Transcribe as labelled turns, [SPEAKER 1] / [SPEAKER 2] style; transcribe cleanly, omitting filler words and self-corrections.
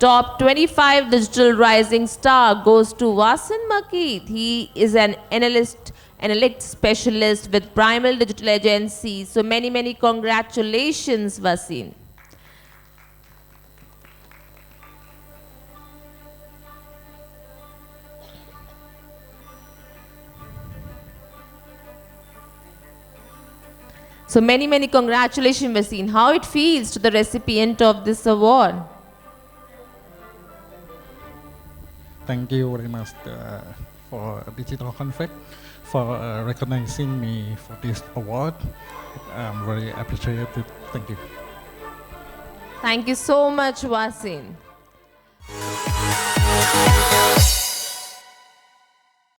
[SPEAKER 1] top 25 digital rising star goes to Wasin Mekkit. He is an analyst specialist with Primal Digital Agency. So many congratulations, Wasin. So many congratulations, Wasin. How it feels to the recipient of this award?
[SPEAKER 2] Thank you very much for DIGITALCONFEX for recognizing me for this award. I'm very appreciated. Thank you.
[SPEAKER 1] Thank you so much, Wasin.